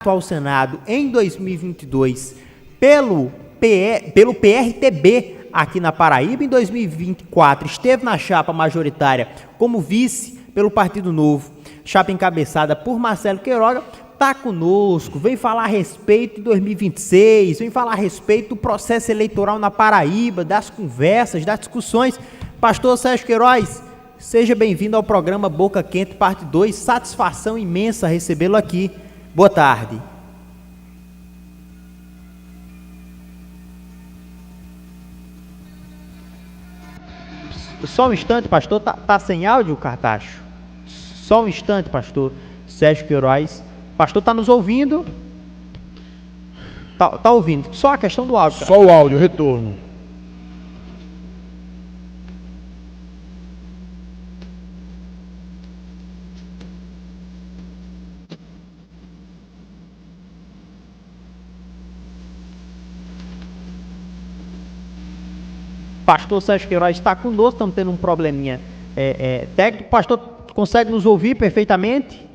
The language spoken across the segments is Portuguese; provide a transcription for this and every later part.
candidato ao Senado em 2022 pelo PRTB aqui na Paraíba. Em 2024 esteve na chapa majoritária como vice pelo Partido Novo, chapa encabeçada por Marcelo Queiroga. Está conosco, vem falar a respeito de 2026, vem falar a respeito do processo eleitoral na Paraíba, das conversas, das discussões. Pastor Sérgio Queiroz, seja bem-vindo ao programa Boca Quente, parte 2. Satisfação imensa recebê-lo aqui. Boa tarde. Só um instante, pastor. Tá sem áudio, Cartacho? Só um instante, pastor Sérgio Queiroz. Pastor, tá nos ouvindo? Tá ouvindo. Só a questão do áudio. Só o áudio, retorno. Pastor Sérgio Queiroz está conosco, estamos tendo um probleminha técnico. Pastor, consegue nos ouvir perfeitamente?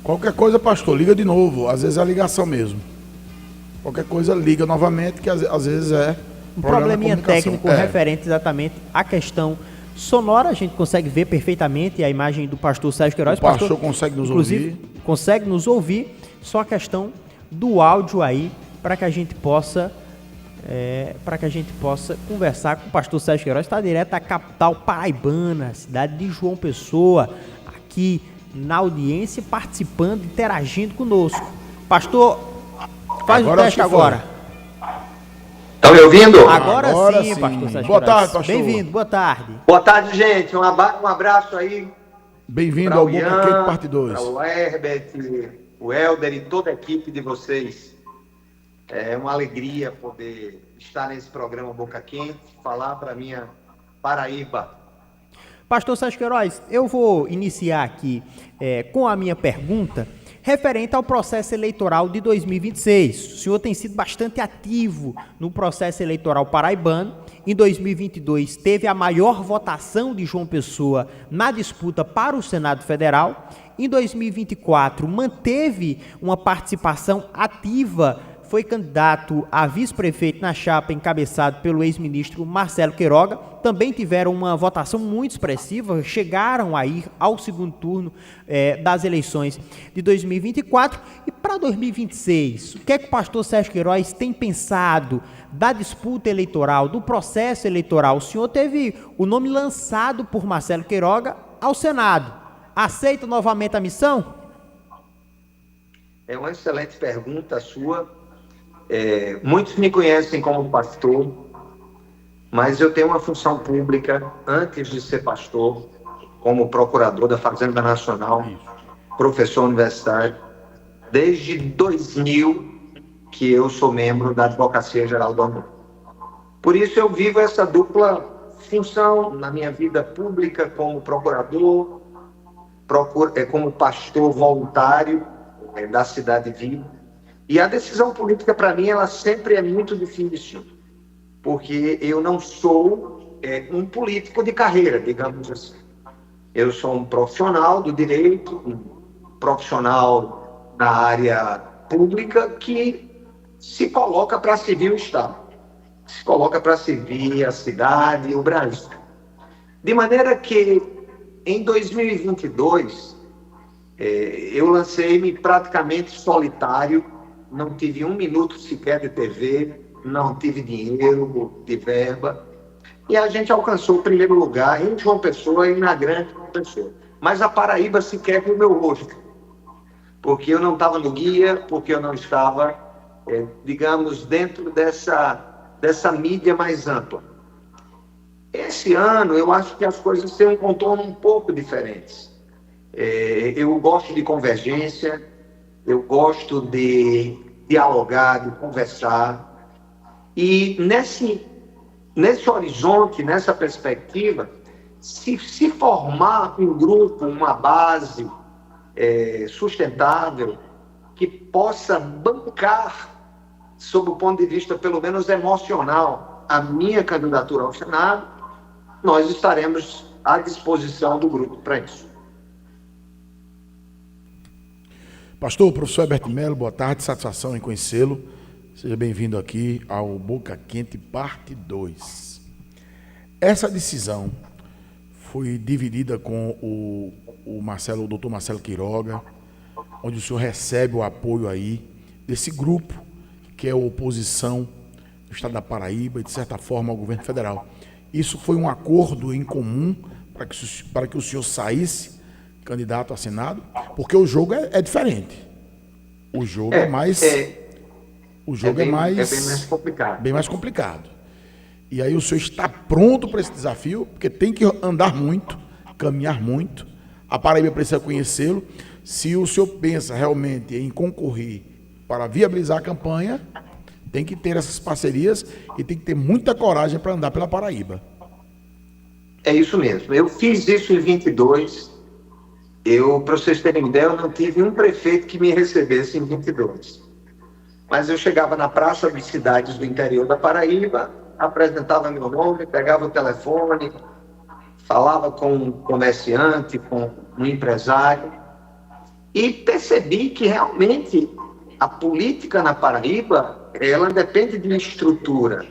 Qualquer coisa, pastor, liga de novo. Às vezes é a ligação mesmo. Qualquer coisa, liga novamente, que às vezes é um probleminha técnico referente exatamente à questão sonora. A gente consegue ver perfeitamente a imagem do pastor Sérgio Queiroz. O pastor consegue nos ouvir. Consegue nos ouvir, só a questão do áudio aí, para que a gente possa conversar com o pastor Sérgio Queiroz. Está direto da capital paraibana, cidade de João Pessoa, aqui na audiência, participando, interagindo conosco. Pastor, faz o teste agora. Estão me ouvindo? Agora sim, pastor Sérgio. Boa tarde, pastor. Bem-vindo, boa tarde. Boa tarde, gente. Um abraço aí. Bem-vindo ao Boca Quente, parte 2. Para o Herbert, o Helder e toda a equipe de vocês. É uma alegria poder estar nesse programa Boca Quente, falar para a minha Paraíba. Pastor Sérgio Queiroz, eu vou iniciar aqui com a minha pergunta referente ao processo eleitoral de 2026. O senhor tem sido bastante ativo no processo eleitoral paraibano. Em 2022 teve a maior votação de João Pessoa na disputa para o Senado Federal. Em 2024 manteve uma participação ativa, foi candidato a vice-prefeito na chapa encabeçado pelo ex-ministro Marcelo Queiroga. Também tiveram uma votação muito expressiva, chegaram a ir ao segundo turno das eleições de 2024. E para 2026, o que é que o pastor Sérgio Queiroz tem pensado da disputa eleitoral, do processo eleitoral? O senhor teve o nome lançado por Marcelo Queiroga ao Senado. Aceita novamente a missão? É uma excelente pergunta sua. Muitos me conhecem como pastor, mas eu tenho uma função pública antes de ser pastor, como procurador da Fazenda Nacional, professor universitário, desde 2000 que eu sou membro da Advocacia Geral do Amor. Por isso eu vivo essa dupla função na minha vida pública como procurador, como pastor voluntário da Cidade Viva. E a decisão política, para mim, ela sempre é muito difícil, porque eu não sou um político de carreira, digamos assim. Eu sou um profissional do direito, um profissional na área pública que se coloca para servir o Estado, se coloca para servir a cidade e o Brasil. De maneira que, em 2022, eu lancei-me praticamente solitário. Não tive um minuto sequer de TV, não tive dinheiro de verba. E a gente alcançou o primeiro lugar em João Pessoa e na Grande João Pessoa. Mas a Paraíba sequer viu o meu rosto. Porque eu não estava no guia, porque eu não estava, digamos, dentro dessa mídia mais ampla. Esse ano, eu acho que as coisas têm um contorno um pouco diferentes. Eu gosto de convergência, eu gosto de dialogar, de conversar. E nesse horizonte, nessa perspectiva, se formar um grupo, uma base sustentável, que possa bancar, sob o ponto de vista pelo menos emocional, a minha candidatura ao Senado, nós estaremos à disposição do grupo para isso. Pastor, professor Herbert Melo, boa tarde, satisfação em conhecê-lo. Seja bem-vindo aqui ao Boca Quente, parte 2. Essa decisão foi dividida com o doutor Marcelo Quiroga, onde o senhor recebe o apoio aí desse grupo, que é a oposição do Estado da Paraíba e, de certa forma, ao governo federal. Isso foi um acordo em comum para que o senhor saísse candidato a Senado, porque o jogo é diferente. O jogo é mais bem mais complicado. Bem mais complicado. E aí o senhor está pronto para esse desafio, porque tem que andar muito, caminhar muito. A Paraíba precisa conhecê-lo. Se o senhor pensa realmente em concorrer para viabilizar a campanha, tem que ter essas parcerias e tem que ter muita coragem para andar pela Paraíba. É isso mesmo. Eu fiz isso em 22. Para vocês terem ideia, eu não tive um prefeito que me recebesse em 22. Mas eu chegava na praça de cidades do interior da Paraíba, apresentava meu nome, pegava o telefone, falava com um comerciante, com um empresário, e percebi que realmente a política na Paraíba, ela depende de estrutura.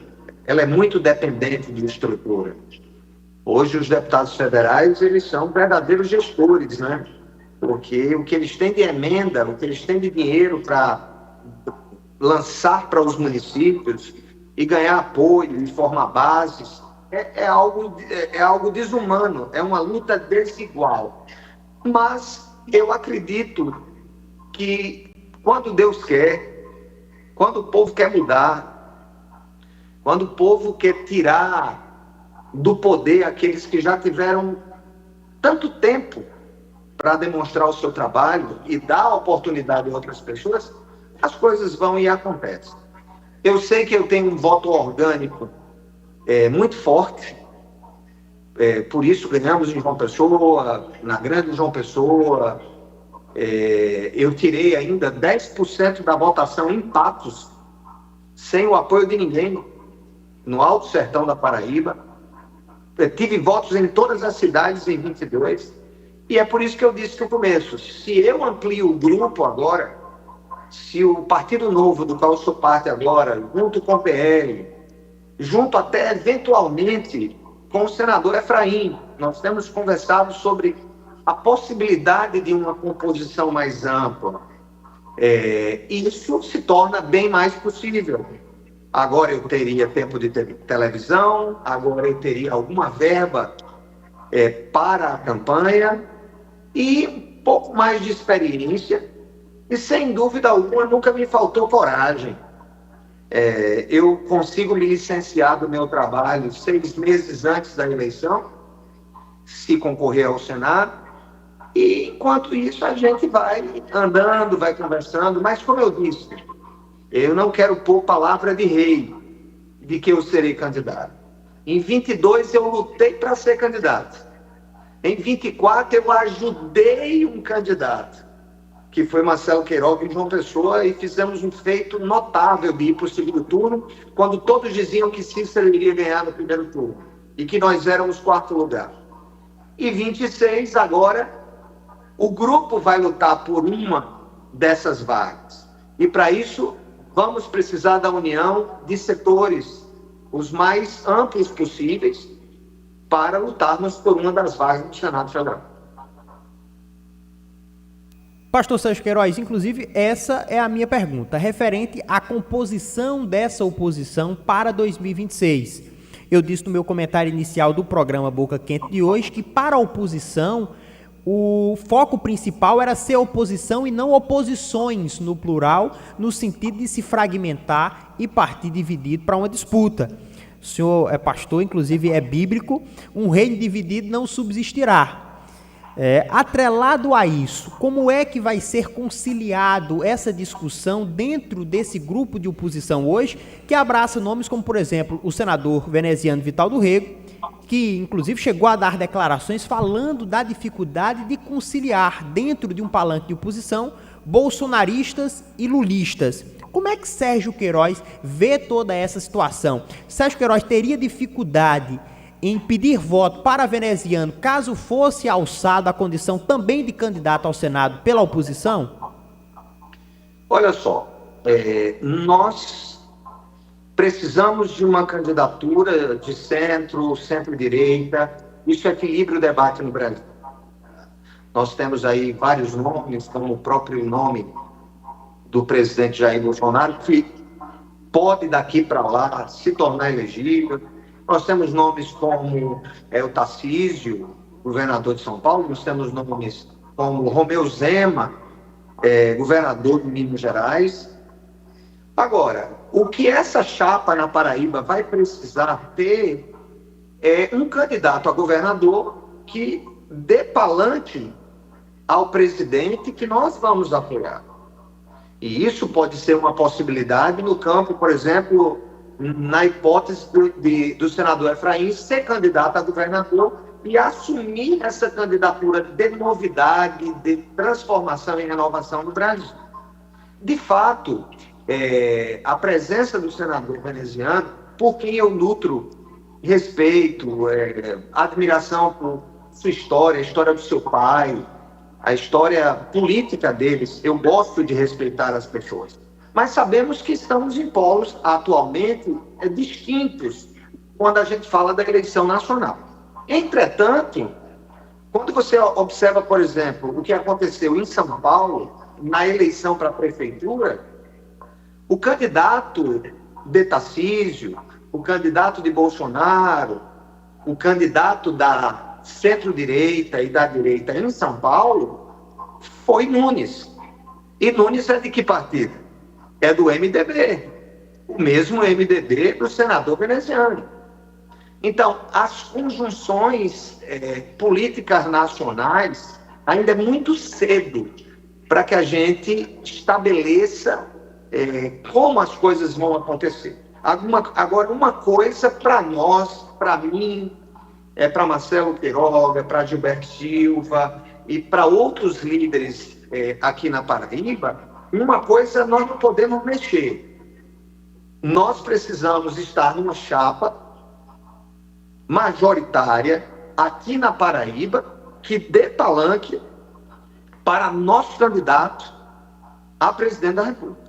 Ela é muito dependente de estrutura. Hoje os deputados federais, eles são verdadeiros gestores, né? Porque o que eles têm de emenda, o que eles têm de dinheiro para lançar para os municípios e ganhar apoio e formar bases, é algo desumano, é uma luta desigual. Mas eu acredito que quando Deus quer, quando o povo quer mudar, quando o povo quer tirar do poder aqueles que já tiveram tanto tempo para demonstrar o seu trabalho e dar oportunidade a outras pessoas, as coisas vão e acontecem. Eu sei que eu tenho um voto orgânico muito forte, por isso ganhamos em João Pessoa, na grande João Pessoa. Eu tirei ainda 10% da votação em Patos, sem o apoio de ninguém, no Alto Sertão da Paraíba. Tive votos em todas as cidades em 22, e é por isso que eu disse no começo, se eu amplio o grupo agora, se o Partido Novo, do qual eu sou parte agora, junto com o PL, junto até eventualmente com o senador Efraim, nós temos conversado sobre a possibilidade de uma composição mais ampla, isso se torna bem mais possível. Agora eu teria tempo de televisão, agora eu teria alguma verba para a campanha e um pouco mais de experiência. E sem dúvida alguma nunca me faltou coragem. Eu consigo me licenciar do meu trabalho 6 meses antes da eleição, se concorrer ao Senado. E enquanto isso a gente vai andando, vai conversando. Mas como eu disse, eu não quero pôr palavra de rei de que eu serei candidato. Em 22 eu lutei para ser candidato. Em 24 eu ajudei um candidato, que foi Marcelo Quiroga em João Pessoa, e fizemos um feito notável de ir para o segundo turno, quando todos diziam que Cícero iria ganhar no primeiro turno, e que nós éramos 4º lugar. E 26 agora, o grupo vai lutar por uma dessas vagas. E para isso, vamos precisar da união de setores, os mais amplos possíveis, para lutarmos por uma das vagas do Senado Federal. Pastor Sérgio Queiroz, inclusive essa é a minha pergunta, referente à composição dessa oposição para 2026. Eu disse no meu comentário inicial do programa Boca Quente de hoje que para a oposição o foco principal era ser oposição e não oposições no plural, no sentido de se fragmentar e partir dividido para uma disputa. O senhor é pastor, inclusive é bíblico, um reino dividido não subsistirá. Atrelado a isso, como é que vai ser conciliado essa discussão dentro desse grupo de oposição hoje, que abraça nomes como, por exemplo, o senador veneziano Vital do Rego, que inclusive chegou a dar declarações falando da dificuldade de conciliar dentro de um palanque de oposição bolsonaristas e lulistas. Como é que Sérgio Queiroz vê toda essa situação? Sérgio Queiroz teria dificuldade em pedir voto para veneziano caso fosse alçado à condição também de candidato ao Senado pela oposição? Olha só, nós precisamos de uma candidatura de centro, centro-direita. Isso equilibra o debate no Brasil. Nós temos aí vários nomes, como o próprio nome do presidente Jair Bolsonaro, que pode daqui para lá se tornar elegível. Nós temos nomes como o Tarcísio, governador de São Paulo. Nós temos nomes como Romeu Zema, governador de Minas Gerais. Agora, o que essa chapa na Paraíba vai precisar ter é um candidato a governador que dê palanque ao presidente que nós vamos apoiar. E isso pode ser uma possibilidade no campo, por exemplo, na hipótese do senador Efraim ser candidato a governador e assumir essa candidatura de novidade, de transformação e renovação no Brasil. De fato, a presença do senador veneziano, por quem eu nutro respeito, admiração por sua história, a história do seu pai, a história política deles, eu gosto de respeitar as pessoas. Mas sabemos que estamos em polos atualmente distintos quando a gente fala da eleição nacional. Entretanto, quando você observa, por exemplo, o que aconteceu em São Paulo, na eleição para a prefeitura, o candidato de Tarcísio, o candidato de Bolsonaro, o candidato da centro-direita e da direita em São Paulo foi Nunes. E Nunes é de que partido? É do MDB. O mesmo MDB do senador veneziano. Então, as conjunções políticas nacionais ainda é muito cedo para que a gente estabeleça como as coisas vão acontecer. Agora, uma coisa para nós, para mim, para Marcelo Queiroga, para Gilberto Silva e para outros líderes aqui na Paraíba, uma coisa nós não podemos mexer. Nós precisamos estar numa chapa majoritária aqui na Paraíba que dê palanque para nosso candidato a presidente da República.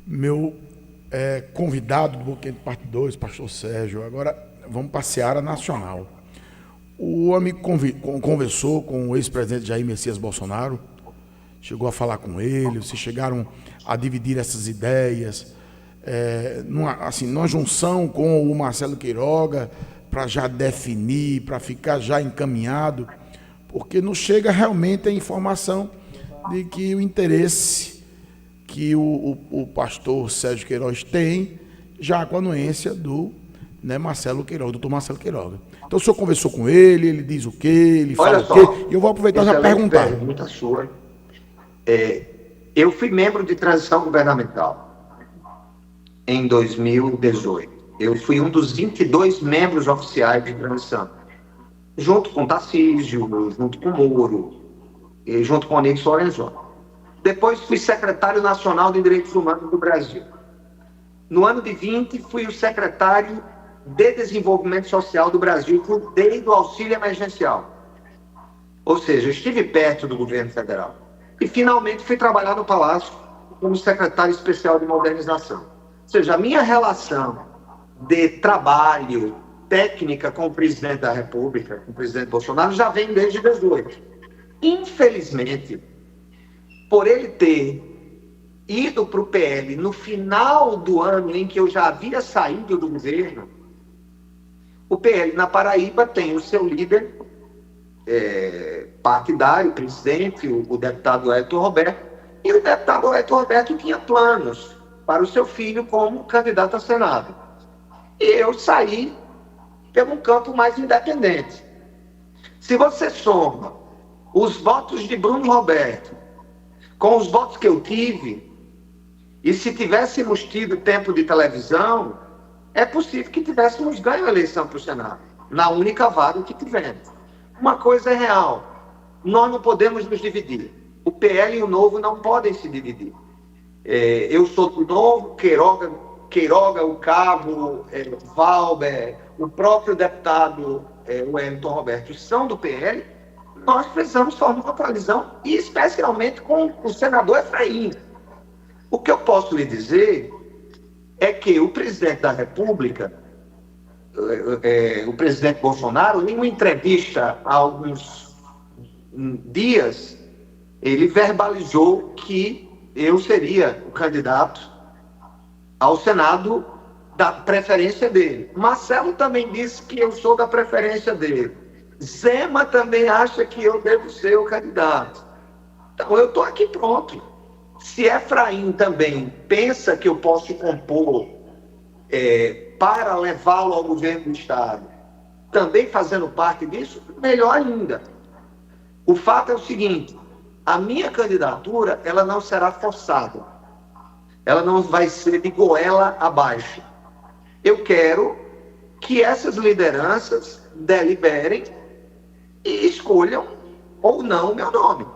Meu convidado do Boca Quente Parte 2, pastor Sérgio, agora vamos para a seara nacional. O homem conversou com o ex-presidente Jair Messias Bolsonaro, chegou a falar com ele, vocês chegaram a dividir essas ideias, numa junção com o Marcelo Queiroga, para já definir, para ficar já encaminhado, porque não chega realmente a informação de que o interesse que o pastor Sérgio Queiroz tem, já com a anuência do Marcelo Queiroga, doutor Marcelo Queiroga. Então o senhor conversou com ele, ele diz o quê, ele fala o quê, e eu vou aproveitar já perguntar. Pergunta sua. Eu fui membro de transição governamental em 2018. Eu fui um dos 22 membros oficiais de transição, junto com Tarcísio, junto com Moro, e junto com Onyx Lorenzoni. Depois fui secretário nacional de Direitos Humanos do Brasil. No ano de 20, fui o secretário de Desenvolvimento Social do Brasil, cuidei do auxílio emergencial. Ou seja, eu estive perto do governo federal. E finalmente fui trabalhar no Palácio como secretário especial de modernização. Ou seja, a minha relação de trabalho, técnica com o presidente da República, com o presidente Bolsonaro, já vem desde 2018. Infelizmente, por ele ter ido para o PL no final do ano em que eu já havia saído do governo, o PL na Paraíba tem o seu líder partidário, presidente, o deputado Hélio Roberto, e o deputado Hélio Roberto tinha planos para o seu filho como candidato a Senado. E eu saí pelo campo mais independente. Se você soma os votos de Bruno Roberto com os votos que eu tive, e se tivéssemos tido tempo de televisão, é possível que tivéssemos ganho a eleição para o Senado, na única vaga que tivemos. Uma coisa é real, nós não podemos nos dividir. O PL e o Novo não podem se dividir. Eu sou do Novo, Queiroga, o Cabo, Valber, o próprio deputado Wellington Roberto são do PL, nós precisamos formar uma coalizão, e especialmente com o senador Efraim. O que eu posso lhe dizer é que o presidente da República, o presidente Bolsonaro, em uma entrevista há alguns dias, ele verbalizou que eu seria o candidato ao Senado da preferência dele. Marcelo também disse que eu sou da preferência dele. Zema também acha que eu devo ser o candidato. Então, eu estou aqui pronto. Se Efraim também pensa que eu posso compor para levá-lo ao governo do Estado, também fazendo parte disso, melhor ainda. O fato é o seguinte: a minha candidatura, ela não será forçada. Ela não vai ser de goela abaixo. Eu quero que essas lideranças deliberem e escolham ou não o meu nome.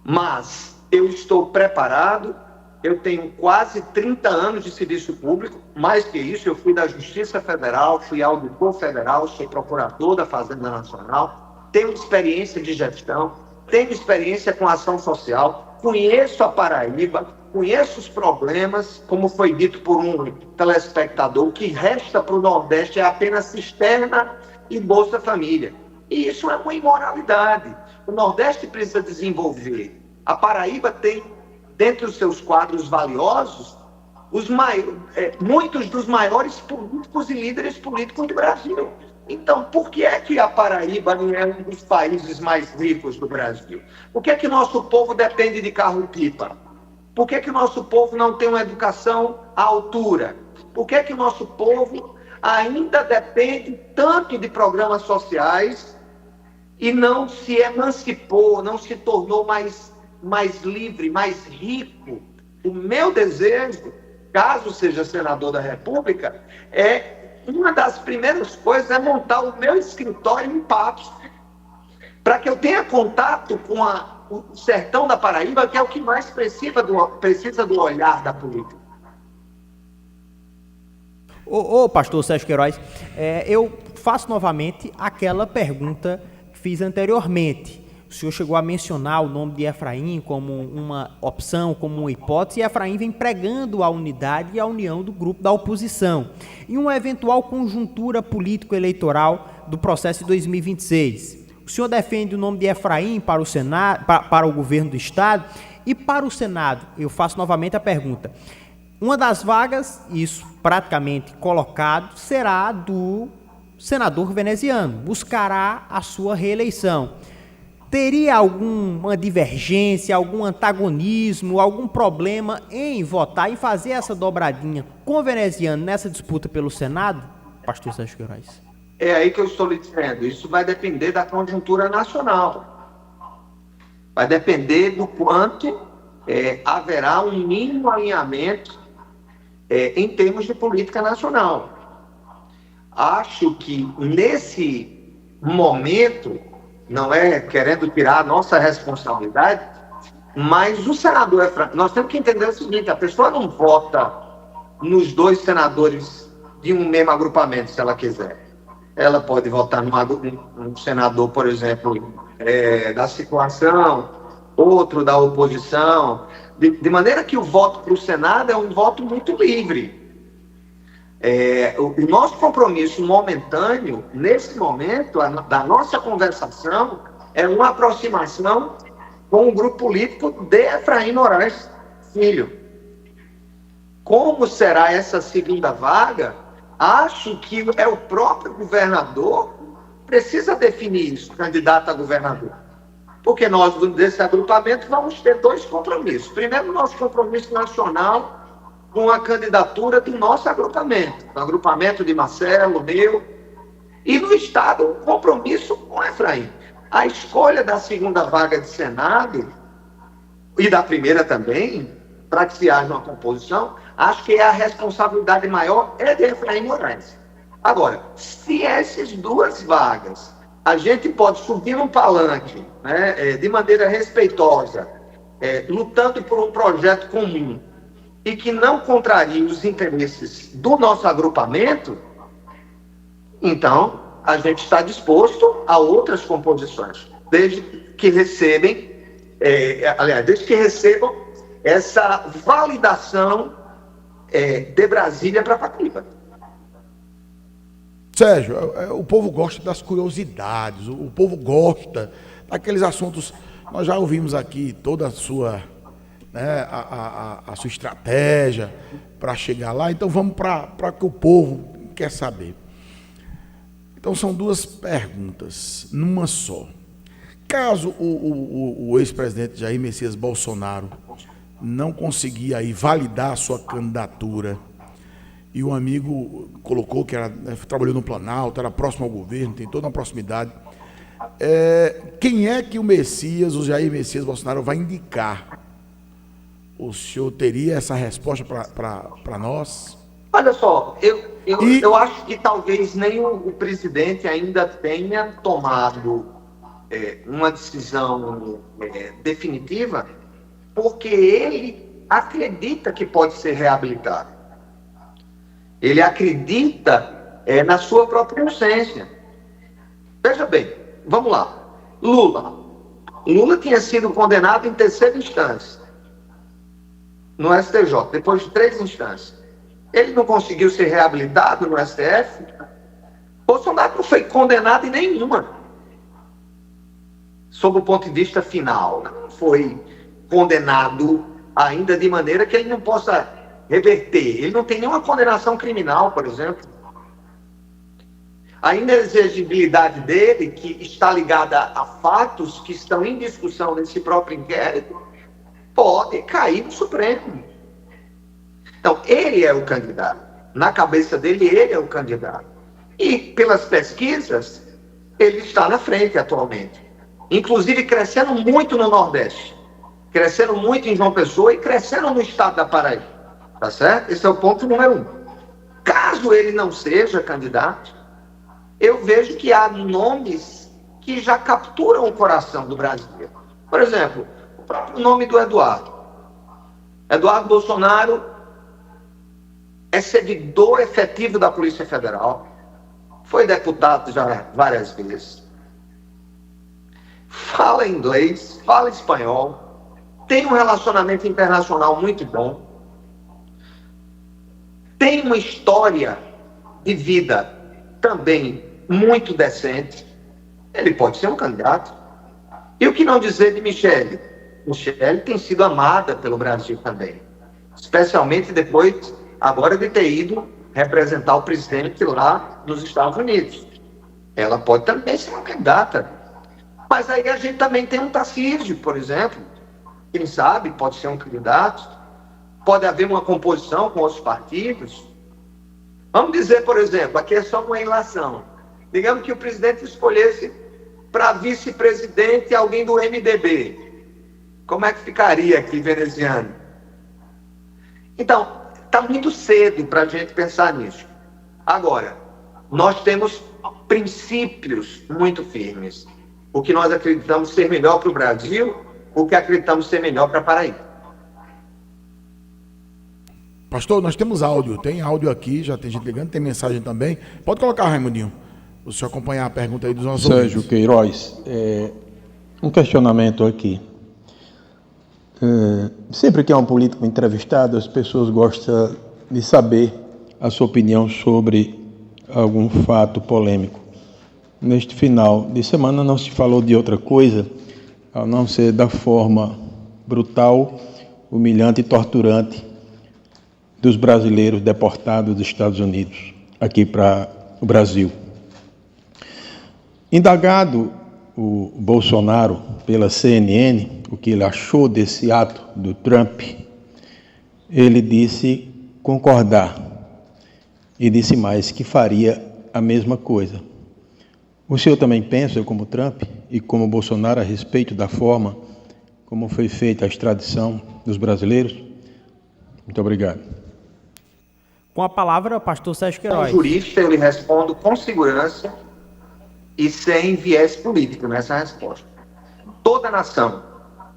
Mas eu estou preparado, eu tenho quase 30 anos de serviço público, mais que isso, eu fui da Justiça Federal, fui auditor federal, sou procurador da Fazenda Nacional, tenho experiência de gestão, tenho experiência com ação social, conheço a Paraíba, conheço os problemas, como foi dito por um telespectador, o que resta para o Nordeste é apenas cisterna e Bolsa Família. E isso é uma imoralidade. O Nordeste precisa desenvolver. A Paraíba tem, dentre os seus quadros valiosos, muitos dos maiores políticos e líderes políticos do Brasil. Então, por que é que a Paraíba não é um dos países mais ricos do Brasil? Por que é que nosso povo depende de carro-pipa? Por que é que o nosso povo não tem uma educação à altura? Por que é que o nosso povo ainda depende tanto de programas sociais e não se emancipou, não se tornou mais livre, mais rico? O meu desejo, caso seja senador da República, uma das primeiras coisas é montar o meu escritório em Patos, para que eu tenha contato com o sertão da Paraíba, que é o que mais precisa do olhar da política. Pastor Sérgio Queiroz, eu faço novamente aquela pergunta que fiz anteriormente. O senhor chegou a mencionar o nome de Efraim como uma opção, como uma hipótese, e Efraim vem pregando a unidade e a união do grupo da oposição. Em uma eventual conjuntura político-eleitoral do processo de 2026, o senhor defende o nome de Efraim para o Senado, para o governo do Estado? E para o Senado, eu faço novamente a pergunta. Uma das vagas, isso praticamente colocado, será do senador veneziano, buscará a sua reeleição. Teria alguma divergência, algum antagonismo, algum problema em votar, em fazer essa dobradinha com o veneziano nessa disputa pelo Senado, pastor Sérgio Queiroz? É aí que eu estou lhe dizendo, isso vai depender da conjuntura nacional. Vai depender do quanto haverá um mínimo alinhamento em termos de política nacional. Acho que nesse momento, não é querendo tirar a nossa responsabilidade, mas o senador Efraim, nós temos que entender o seguinte: a pessoa não vota nos dois senadores de um mesmo agrupamento, se ela quiser. Ela pode votar num senador, por exemplo, da situação, outro da oposição, de maneira que o voto para o Senado é um voto muito livre. O nosso compromisso momentâneo, nesse momento, da nossa conversação, é uma aproximação com o grupo político de Efraim Moraes Filho. Como será essa segunda vaga? Acho que é o próprio governador que precisa definir isso, candidato a governador. Porque nós, desse agrupamento, vamos ter dois compromissos. Primeiro, o nosso compromisso nacional com a candidatura do nosso agrupamento, do agrupamento de Marcelo, meu, e no Estado, um compromisso com Efraim. A escolha da segunda vaga de Senado, e da primeira também, para que se haja uma composição, acho que a responsabilidade maior é de Efraim Moraes. Agora, se essas duas vagas, a gente pode subir num palanque, né, de maneira respeitosa, lutando por um projeto comum, e que não contrarie os interesses do nosso agrupamento, então a gente está disposto a outras composições. desde que recebem, desde que recebam essa validação de Brasília para Paraíba. Sérgio, o povo gosta das curiosidades, o povo gosta daqueles assuntos. Nós já ouvimos aqui toda a sua, né, a sua estratégia para chegar lá, então vamos para o que o povo quer saber. Então são duas perguntas, numa só. Caso o ex-presidente Jair Messias Bolsonaro não conseguir aí validar a sua candidatura, e um amigo colocou que trabalhou no Planalto, era próximo ao governo, tem toda uma proximidade, quem é que o Jair Messias Bolsonaro vai indicar? O senhor teria essa resposta para nós? Olha só, eu acho que talvez nem o presidente ainda tenha tomado uma decisão definitiva, porque ele acredita que pode ser reabilitado. Ele acredita na sua própria inocência. Veja bem, vamos lá. Lula tinha sido condenado em terceira instância no STJ, depois de 3 instâncias. Ele não conseguiu ser reabilitado no STF. Bolsonaro não foi condenado em nenhuma, sob o ponto de vista final. Não foi condenado ainda de maneira que ele não possa reverter. Ele não tem nenhuma condenação criminal, por exemplo. A inexigibilidade dele, que está ligada a fatos que estão em discussão nesse próprio inquérito, pode cair no Supremo. Então, ele é o candidato. Na cabeça dele, ele é o candidato. E, pelas pesquisas, ele está na frente atualmente. Inclusive, crescendo muito no Nordeste. Crescendo muito em João Pessoa e crescendo no estado da Paraíba. Tá certo? Esse é o ponto número 1. Caso ele não seja candidato, eu vejo que há nomes que já capturam o coração do brasileiro. Por exemplo, o próprio nome do Eduardo. Eduardo Bolsonaro é servidor efetivo da Polícia Federal, foi deputado já várias vezes, fala inglês, fala espanhol, tem um relacionamento internacional muito bom, tem uma história de vida também muito decente. Ele pode ser um candidato. E o que não dizer de Michele? Michele tem sido amada pelo Brasil também, especialmente depois, agora de ter ido representar o presidente lá nos Estados Unidos. Ela pode também ser uma candidata. Mas aí a gente também tem um Tarcísio, por exemplo, quem sabe pode ser um candidato. Pode haver uma composição com outros partidos. Vamos dizer, por exemplo, aqui é só uma ilação. Digamos que o presidente escolhesse para vice-presidente alguém do MDB. Como é que ficaria aqui, veneziano? Então, está muito cedo para a gente pensar nisso. Agora, nós temos princípios muito firmes. O que nós acreditamos ser melhor para o Brasil, o que acreditamos ser melhor para a Paraíba. Pastor, nós temos áudio. Tem áudio aqui, já tem gente ligando, tem mensagem também. Pode colocar, Raimundinho, o senhor acompanhar a pergunta aí dos nossos Sérgio ouvintes. Queiroz, um questionamento aqui. Sempre que há um político entrevistado, as pessoas gostam de saber a sua opinião sobre algum fato polêmico. Neste final de semana não se falou de outra coisa, a não ser da forma brutal, humilhante e torturante dos brasileiros deportados dos Estados Unidos aqui para o Brasil. Indagado o Bolsonaro pela CNN, o que ele achou desse ato do Trump, ele disse concordar e disse mais que faria a mesma coisa. O senhor também pensa, como Trump e como Bolsonaro, a respeito da forma como foi feita a extradição dos brasileiros? Muito obrigado. Com a palavra, pastor Sérgio Queiroz. Como jurista, eu lhe respondo com segurança e sem viés político nessa resposta. Toda nação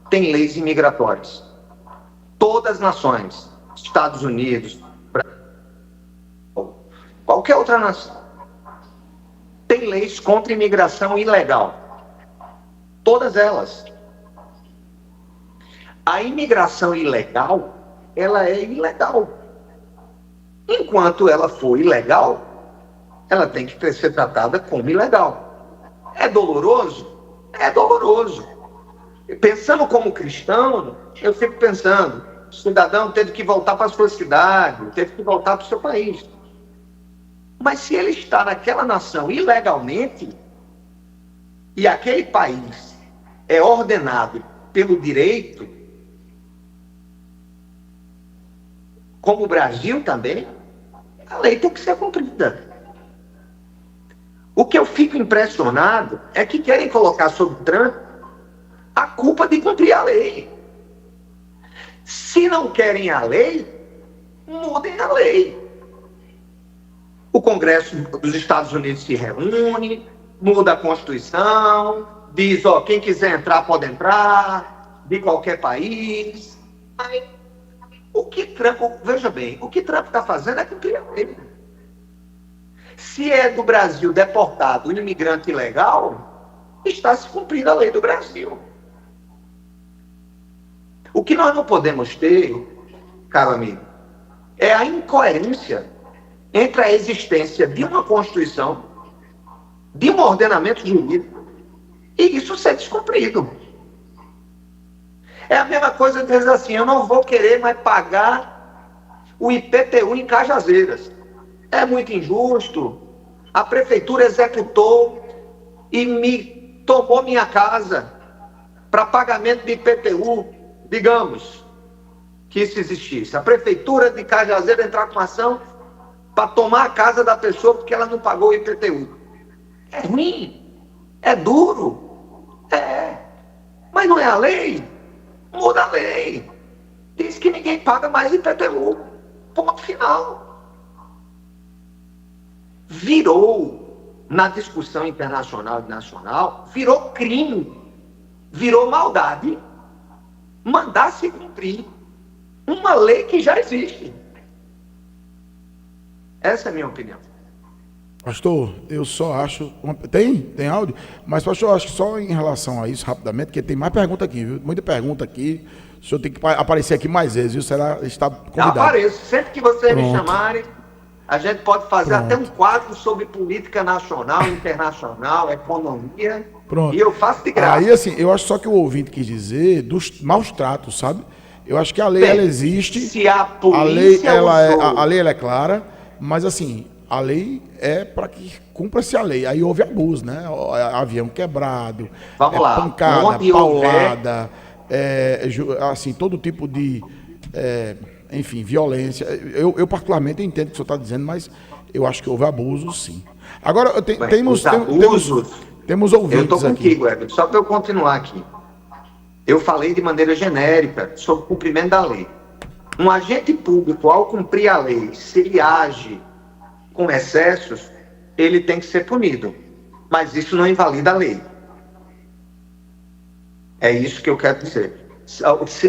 tem leis imigratórias. Todas as nações, Estados Unidos, Brasil, qualquer outra nação, tem leis contra a imigração ilegal. Todas elas. A imigração ilegal, ela é ilegal. Enquanto ela for ilegal, ela tem que ser tratada como ilegal. É doloroso? É doloroso. Pensando como cristão, eu fico pensando, o cidadão teve que voltar para a sua cidade, teve que voltar para o seu país. Mas se ele está naquela nação ilegalmente, e aquele país é ordenado pelo direito, como o Brasil também, a lei tem que ser cumprida. O que eu fico impressionado é que querem colocar sobre Trump a culpa de cumprir a lei. Se não querem a lei, mudem a lei. O Congresso dos Estados Unidos se reúne, muda a Constituição, diz, ó, quem quiser entrar pode entrar, de qualquer país. Aí, veja bem, o que Trump está fazendo é cumprir a lei. Se é do Brasil deportado um imigrante ilegal, está se cumprindo a lei do Brasil. O que nós não podemos ter, caro amigo, é a incoerência entre a existência de uma Constituição, de um ordenamento jurídico, e isso ser descumprido. É a mesma coisa que dizer assim, eu não vou querer mais pagar o IPTU em Cajazeiras. É muito injusto. A prefeitura executou e me tomou minha casa para pagamento de IPTU, digamos que isso existisse. A prefeitura de Cajazeiras entrar com ação para tomar a casa da pessoa porque ela não pagou o IPTU. É ruim, é duro, mas não é a lei. Muda a lei. Diz que ninguém paga mais IPTU. Ponto final. Virou, na discussão internacional e nacional, virou crime, virou maldade, mandar se cumprir uma lei que já existe. Essa é a minha opinião. Pastor, eu só acho... Tem áudio? Mas, pastor, eu acho que só em relação a isso, rapidamente, porque tem mais pergunta aqui, viu? Muita pergunta aqui. O senhor tem que aparecer aqui mais vezes, viu? Está convidado. Eu apareço. Sempre que vocês me chamarem, a gente pode fazer até um quadro sobre política nacional, internacional, economia. Pronto. E eu faço de graça. Aí, assim, eu acho só que o ouvinte quis dizer dos maus tratos, sabe? Eu acho que a lei, ela existe. Se a polícia a lei ela é clara, mas, assim... A lei é para que cumpra-se a lei. Aí houve abuso, né? Avião quebrado, vamos lá. pancada, paulada, assim, todo tipo de, enfim, violência. Eu particularmente entendo o que o senhor está dizendo, mas eu acho que houve abuso, sim. Agora, temos ouvintes aqui. Eu estou contigo, Everton. Só para eu continuar aqui. Eu falei de maneira genérica sobre o cumprimento da lei. Um agente público, ao cumprir a lei, se ele age com excessos, ele tem que ser punido. Mas isso não invalida a lei. É isso que eu quero dizer.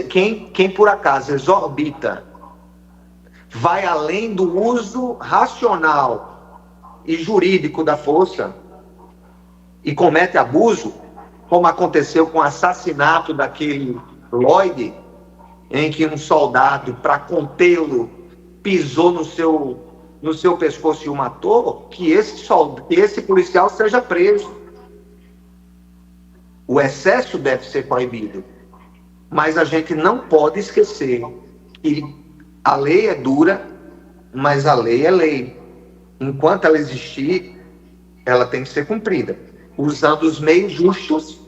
Quem por acaso exorbita, vai além do uso racional e jurídico da força e comete abuso, como aconteceu com o assassinato daquele Lloyd, em que um soldado, para contê-lo, pisou no seu pescoço e o matou, que esse policial seja preso. O excesso deve ser proibido. Mas a gente não pode esquecer que a lei é dura, mas a lei é lei. Enquanto ela existir, ela tem que ser cumprida, usando os meios justos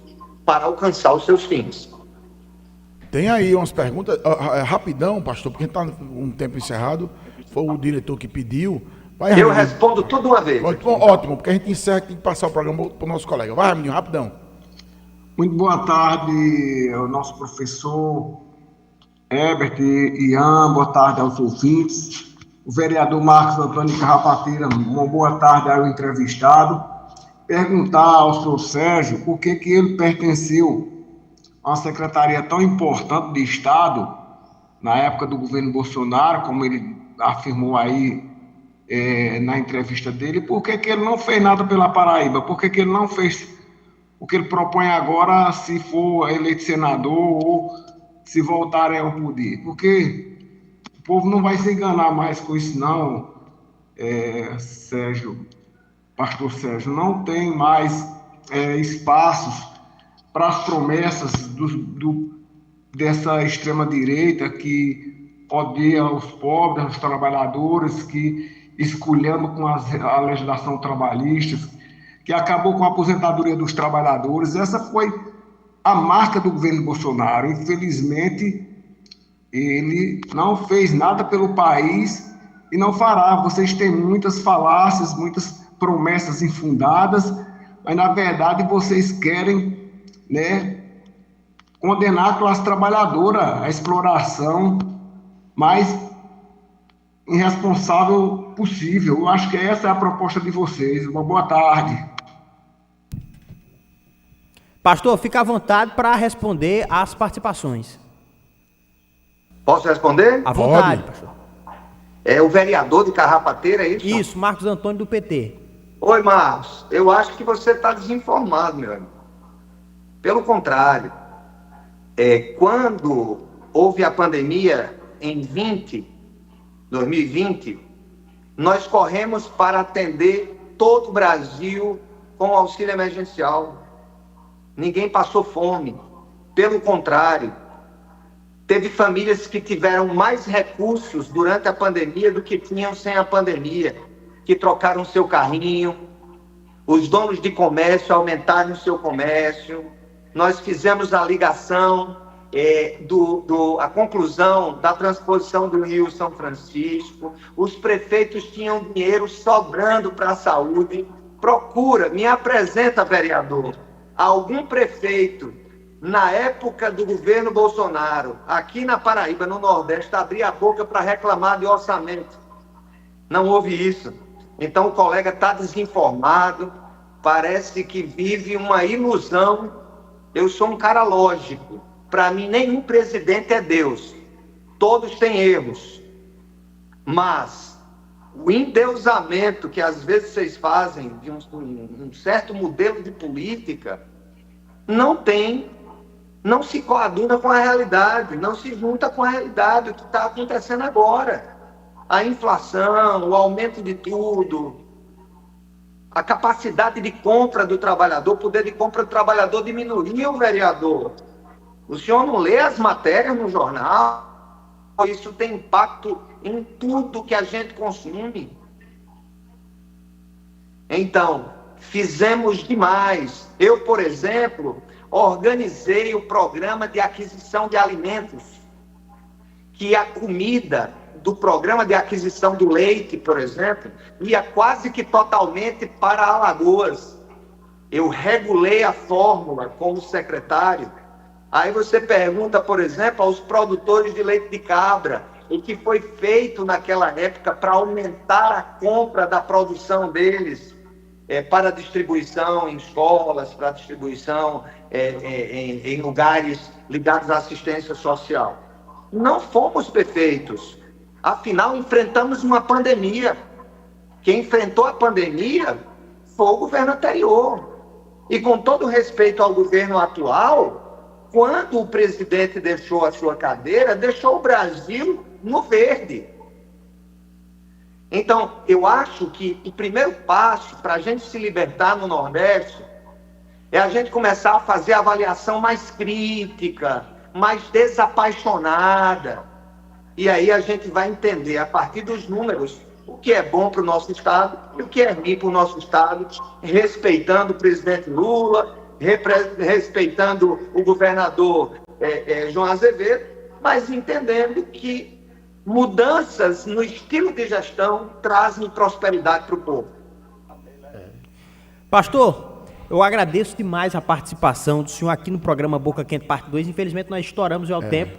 para alcançar os seus fins. Tem aí umas perguntas, rapidão, pastor, porque a gente está um tempo encerrado. Foi o diretor que pediu. Vai, eu respondo tudo uma vez. Ótimo, porque a gente encerra, tem que passar o programa para o nosso colega. Vai, Raminho, rapidão. Muito boa tarde ao nosso professor Herbert e Ian, boa tarde aos ouvintes. O vereador Marcos Antônio Carrapateira, uma boa tarde ao entrevistado. Perguntar ao senhor Sérgio por que ele pertenceu a uma secretaria tão importante de Estado, na época do governo Bolsonaro, como ele afirmou aí na entrevista dele, por que ele não fez nada pela Paraíba, por que ele não fez o que ele propõe agora, se for eleito senador ou se voltarem ao poder. Porque o povo não vai se enganar mais com isso, não, Sérgio, pastor Sérgio. Não tem mais espaços para as promessas dessa extrema-direita que odeia os pobres, os trabalhadores, que esculhamba com a legislação trabalhista, que acabou com a aposentadoria dos trabalhadores. Essa foi a marca do governo Bolsonaro. Infelizmente, ele não fez nada pelo país e não fará. Vocês têm muitas falácias, muitas promessas infundadas, mas, na verdade, vocês querem, condenar a classe trabalhadora à exploração mais irresponsável possível. Eu acho que essa é a proposta de vocês. Uma boa tarde. Pastor, fica à vontade para responder às participações. Posso responder? À vontade, pastor. É o vereador de Carrapateira, é isso? Isso, Marcos Antônio do PT. Oi, Marcos. Eu acho que você está desinformado, meu amigo. Pelo contrário, quando houve a pandemia em 2020, nós corremos para atender todo o Brasil com auxílio emergencial. Ninguém passou fome. Pelo contrário, teve famílias que tiveram mais recursos durante a pandemia do que tinham sem a pandemia, que trocaram seu carrinho, os donos de comércio aumentaram o seu comércio. Nós fizemos a ligação, a conclusão da transposição do Rio São Francisco. Os prefeitos tinham dinheiro sobrando para a saúde. Procura, me apresenta, vereador, algum prefeito, na época do governo Bolsonaro, aqui na Paraíba, no Nordeste, abrir a boca para reclamar de orçamento. Não houve isso. Então o colega está desinformado, parece que vive uma ilusão. Eu sou um cara lógico. Para mim, nenhum presidente é Deus. Todos têm erros. Mas o endeusamento que às vezes vocês fazem de um certo modelo de política não se coaduna com a realidade, não se junta com a realidade, o que está acontecendo agora. A inflação, o aumento de tudo, a capacidade de compra do trabalhador, o poder de compra do trabalhador diminuiu, vereador. O senhor não lê as matérias no jornal? Isso tem impacto em tudo que a gente consome. Então, fizemos demais. Eu, por exemplo, organizei o programa de aquisição de alimentos, que a comida do programa de aquisição do leite, por exemplo, ia quase que totalmente para Alagoas. Eu regulei a fórmula como secretário. Aí você pergunta, por exemplo, aos produtores de leite de cabra, o que foi feito naquela época para aumentar a compra da produção deles para distribuição em escolas, para distribuição em lugares ligados à assistência social. Não fomos perfeitos. Afinal, enfrentamos uma pandemia. Quem enfrentou a pandemia foi o governo anterior. E com todo respeito ao governo atual, quando o presidente deixou a sua cadeira, deixou o Brasil no verde. Então, eu acho que o primeiro passo para a gente se libertar no Nordeste é a gente começar a fazer a avaliação mais crítica, mais desapaixonada. E aí a gente vai entender, a partir dos números, o que é bom para o nosso Estado e o que é ruim para o nosso Estado, respeitando o presidente Lula, respeitando o governador João Azevedo, mas entendendo que mudanças no estilo de gestão trazem prosperidade para o povo. Pastor, eu agradeço demais a participação do senhor aqui no programa Boca Quente Parte 2. Infelizmente nós estouramos já o tempo,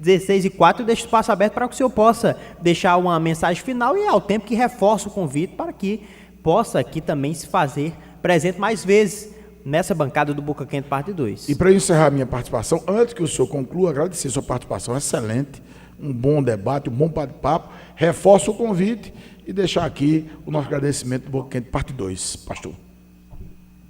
16h04, e deixo o espaço aberto para que o senhor possa deixar uma mensagem final e ao tempo que reforça o convite para que possa aqui também se fazer presente mais vezes nessa bancada do Boca Quente Parte 2. E para encerrar minha participação, antes que o senhor conclua, agradecer sua participação excelente, um bom debate, um bom bate-papo, reforço o convite e deixar aqui o nosso agradecimento do Boca Quente Parte 2, pastor.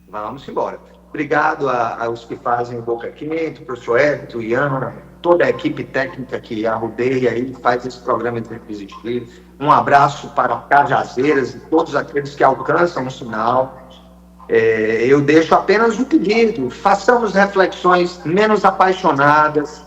Vamos embora. Obrigado aos que fazem o Boca Quente, o professor Everton, o Ian, toda a equipe técnica que arrodeia e faz esse programa Exemplo Existir. Um abraço para Cajazeiras e todos aqueles que alcançam o sinal. Eu deixo apenas um pedido: façamos reflexões menos apaixonadas,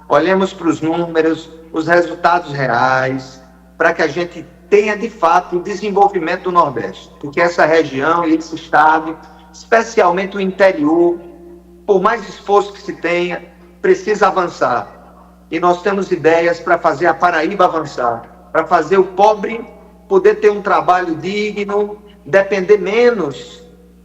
olhemos para os números, os resultados reais, para que a gente tenha de fato o desenvolvimento do Nordeste, porque essa região e esse estado, especialmente o interior, por mais esforço que se tenha, precisa avançar. E nós temos ideias para fazer a Paraíba avançar, para fazer o pobre poder ter um trabalho digno, depender menos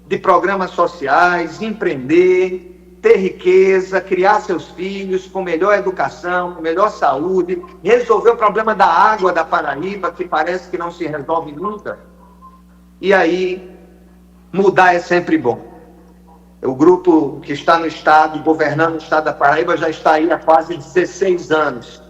de programas sociais, empreender, ter riqueza, criar seus filhos com melhor educação, com melhor saúde, resolver o problema da água da Paraíba, que parece que não se resolve nunca. E aí, mudar é sempre bom. O grupo que está no estado, governando o estado da Paraíba, já está aí há quase 16 anos.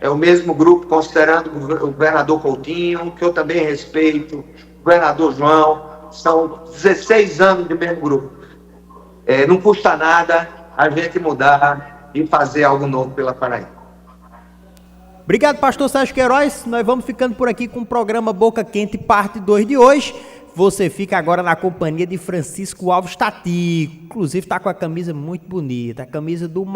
É o mesmo grupo, considerando o governador Coutinho, que eu também respeito, o governador João. São 16 anos do mesmo grupo. Não custa nada a gente mudar e fazer algo novo pela Paraíba. Obrigado, pastor Sérgio Queiroz. Nós vamos ficando por aqui com o programa Boca Quente, parte 2 de hoje. Você fica agora na companhia de Francisco Alves Tati. Inclusive está com a camisa muito bonita, a camisa do